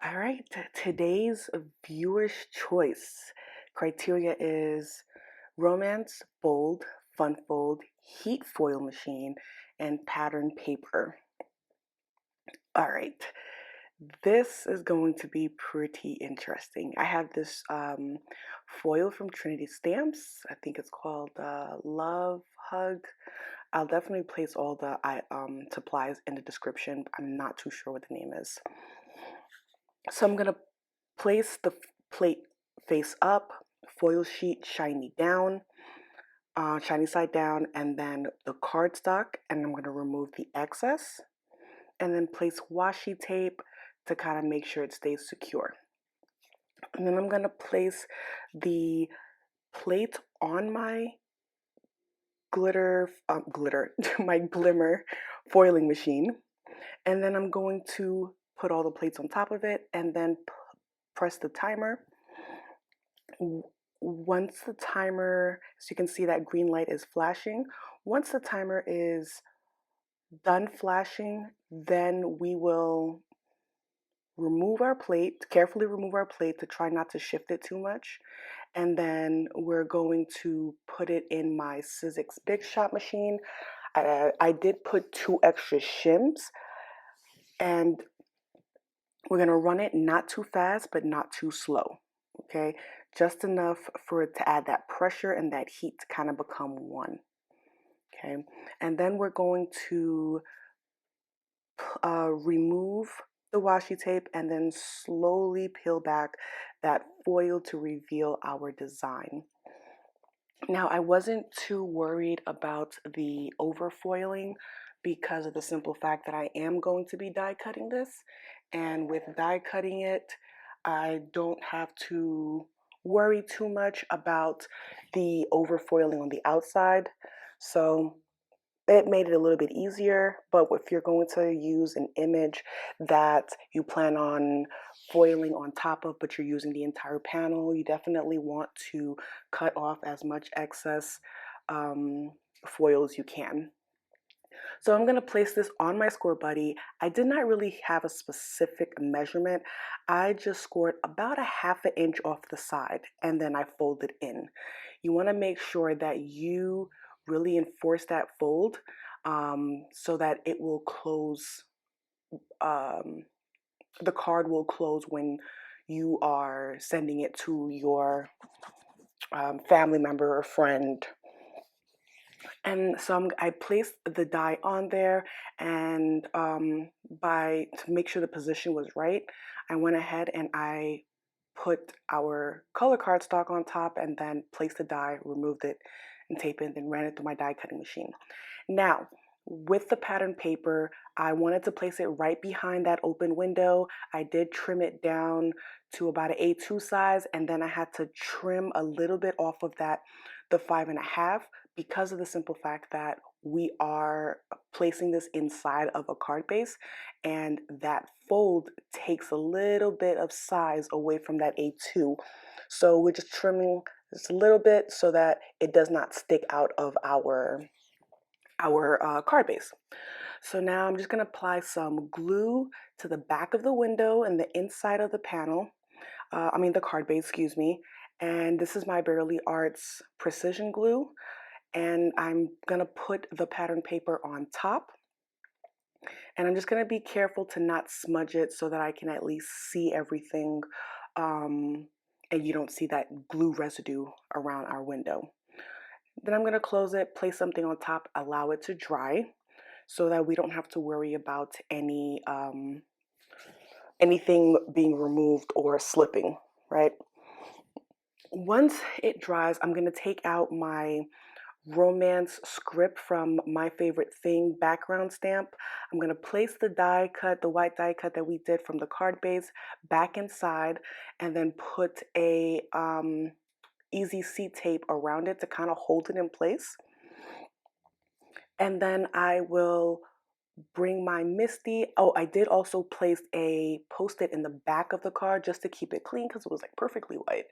All right, today's viewer's choice criteria is romance, bold, fun fold, heat foil machine, and pattern paper. All right, this is going to be pretty interesting. I have this foil from Trinity Stamps. I think it's called Love Hug. I'll definitely place all the supplies in the description. I'm not too sure what the name is. So I'm gonna place the plate face up, foil sheet shiny side down, and then the cardstock, and I'm gonna remove the excess, and then place washi tape to kind of make sure it stays secure. And then I'm gonna place the plate on my my glimmer foiling machine, and then I'm going to put all the plates on top of it, and then press the timer. Once the timer, so you can see that green light is flashing, once the timer is done flashing, then we will carefully remove our plate to try not to shift it too much. And then we're going to put it in my Sizzix Big Shot machine. I did put 2 extra shims, and we're gonna run it not too fast, but not too slow. Okay, just enough for it to add that pressure and that heat to kind of become one. Okay, and then we're going to remove the washi tape and then slowly peel back that foil to reveal our design. Now, I wasn't too worried about the overfoiling because of the simple fact that I am going to be die cutting this. And with die cutting it, I don't have to worry too much about the overfoiling on the outside. So it made it a little bit easier, but if you're going to use an image that you plan on foiling on top of, but you're using the entire panel, you definitely want to cut off as much excess foil as you can. So I'm going to place this on my score buddy. I did not really have a specific measurement. I just scored about a half an inch off the side and then I folded in. You want to make sure that you really enforce that fold so that it will close, um, the card will close when you are sending it to your family member or friend. And so I placed the die on there, and to make sure the position was right, I went ahead and I put our color cardstock on top and then placed the die, removed it, and taped it, and then ran it through my die cutting machine. Now, with the pattern paper, I wanted to place it right behind that open window. I did trim it down to about an A2 size, and then I had to trim a little bit off of the 5.5, because of the simple fact that we are placing this inside of a card base, and that fold takes a little bit of size away from that A2. So we're just trimming just a little bit so that it does not stick out of our card base. So now I'm just going to apply some glue to the back of the window and the inside of the panel. The card base, excuse me. And this is my Bearly Arts Precision Glue. And I'm going to put the pattern paper on top. And I'm just going to be careful to not smudge it so that I can at least see everything and you don't see that glue residue around our window. Then I'm going to close it, place something on top, allow it to dry so that we don't have to worry about anything being removed or slipping, right? Once it dries, I'm going to take out my romance script from My Favorite Thing background stamp. I'm going to place the white die cut that we did from the card base back inside, and then put a easy seat tape around it to kind of hold it in place. And then I will bring my MISTI. Oh, I did also place a post-it in the back of the card just to keep it clean because it was like perfectly white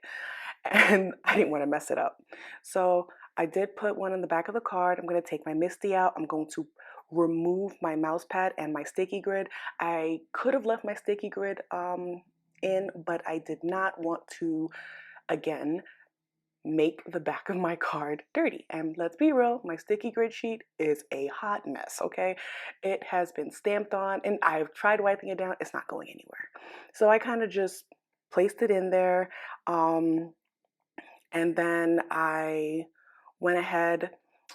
and I didn't want to mess it up. So I did put one in the back of the card. I'm going to take my MISTI out. I'm going to remove my mouse pad and my sticky grid. I could have left my sticky grid in, but I did not want to, again, make the back of my card dirty. And let's be real, my sticky grid sheet is a hot mess, okay? It has been stamped on and I've tried wiping it down. It's not going anywhere. So I kind of just placed it in there. And then I went ahead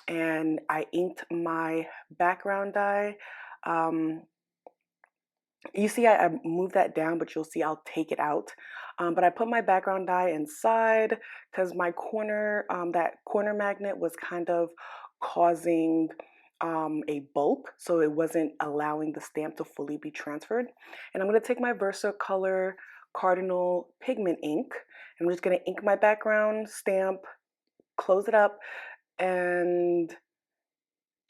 and I inked my background die. Um, you see, I moved that down, but you'll see I'll take it out. But I put my background die inside because my corner, that corner magnet was kind of causing a bulk, so it wasn't allowing the stamp to fully be transferred. And I'm going to take my Versacolor Cardinal Pigment ink, and I'm just going to ink my background stamp, close it up, and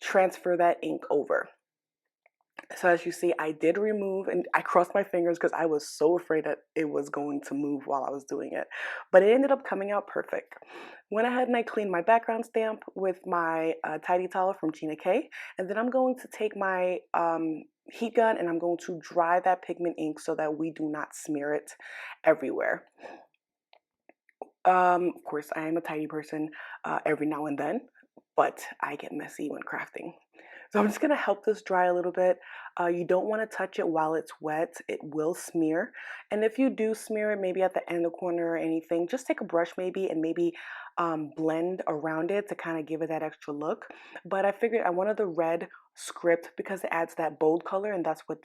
transfer that ink over. So as you see, I did remove, and I crossed my fingers because I was so afraid that it was going to move while I was doing it. But it ended up coming out perfect. Went ahead and I cleaned my background stamp with my Tidy Towel from Gina K. And then I'm going to take my heat gun and I'm going to dry that pigment ink so that we do not smear it everywhere. Of course, I am a tidy person every now and then, but I get messy when crafting. So I'm just gonna help this dry a little bit. You don't wanna touch it while it's wet. It will smear. And if you do smear it, maybe at the end of the corner or anything, just take a brush maybe and maybe blend around it to kind of give it that extra look. But I figured I wanted the red script because it adds that bold color and that's what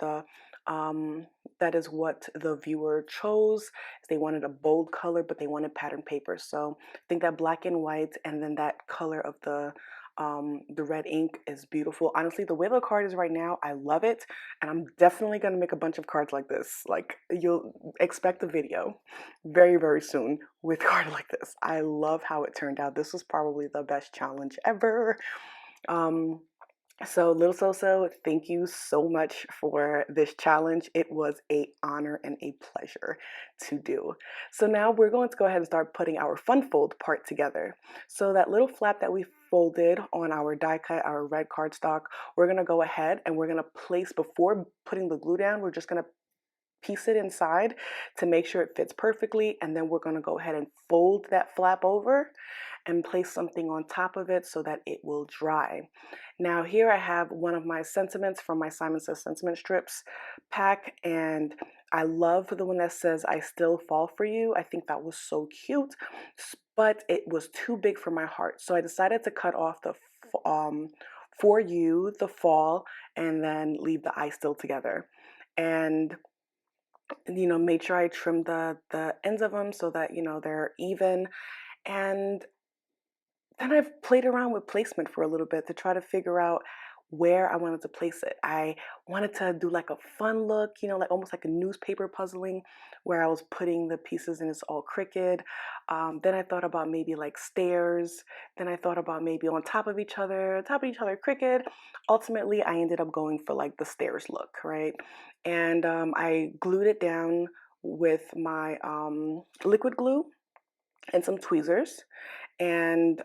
um, that is what the viewer chose. They wanted a bold color, but they wanted pattern paper. So I think that black and white and then that color of the red ink is beautiful. Honestly, the way the card is right now, I love it. And I'm definitely going to make a bunch of cards like this. Like, you'll expect a video very, very soon with card like this. I love how it turned out. This was probably the best challenge ever. Um, so Little So, thank you so much for this challenge. It was an honor and a pleasure to do. So now we're going to go ahead and start putting our fun fold part together. So that little flap that we folded on our die cut, our red cardstock, we're going to go ahead and we're going to place, before putting the glue down, we're just going to piece it inside to make sure it fits perfectly. And then we're going to go ahead and fold that flap over and place something on top of it so that it will dry. Now here I have one of my sentiments from my Simon Says Sentiment Strips pack, and I love the one that says I still fall for you. I think that was so cute, but it was too big for my heart. So I decided to cut off the for you, the fall, and then leave the I still together. And made sure I trimmed the ends of them so that they're even. And then I've played around with placement for a little bit to try to figure out where I wanted to place it. I wanted to do like a fun look, like almost like a newspaper puzzling where I was putting the pieces and it's all crooked. Then I thought about maybe like stairs. Then I thought about maybe on top of each other, crooked. Ultimately, I ended up going for like the stairs look, right? And I glued it down with my liquid glue and some tweezers. And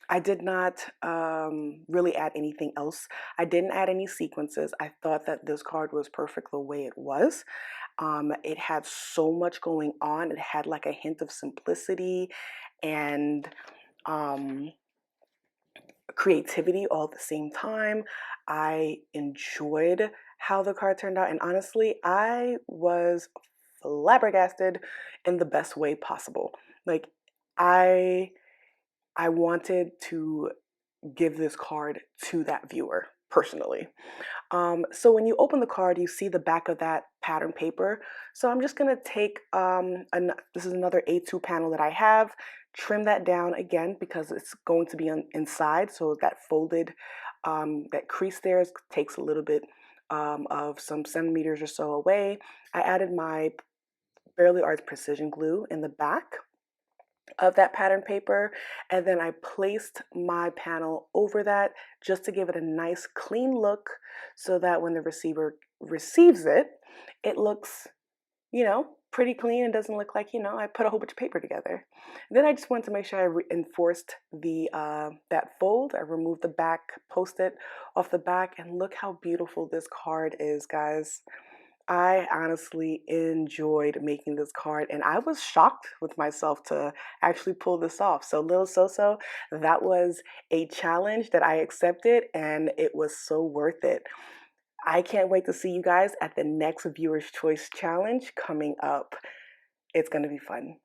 I did not really add anything else. I didn't add any sequences. I thought that this card was perfect the way it was. It had so much going on. It had like a hint of simplicity and creativity all at the same time. I enjoyed how the card turned out. And honestly, I was flabbergasted in the best way possible. Like, I I wanted to give this card to that viewer personally. So when you open the card, you see the back of that pattern paper. So I'm just gonna take, this is another A2 panel that I have, trim that down again because it's going to be inside. So that folded, that crease there takes a little bit of some centimeters or so away. I added my Bearly Arts Precision Glue in the back of that pattern paper, and then I placed my panel over that just to give it a nice clean look so that when the receiver receives it, it looks, pretty clean and doesn't look like, I put a whole bunch of paper together. Then I just wanted to make sure I reinforced the that fold. I removed the back post-it off the back, and look how beautiful this card is, guys. I honestly enjoyed making this card and I was shocked with myself to actually pull this off. So, Lil Soso, that was a challenge that I accepted and it was so worth it. I can't wait to see you guys at the next Viewer's Choice Challenge coming up. It's going to be fun.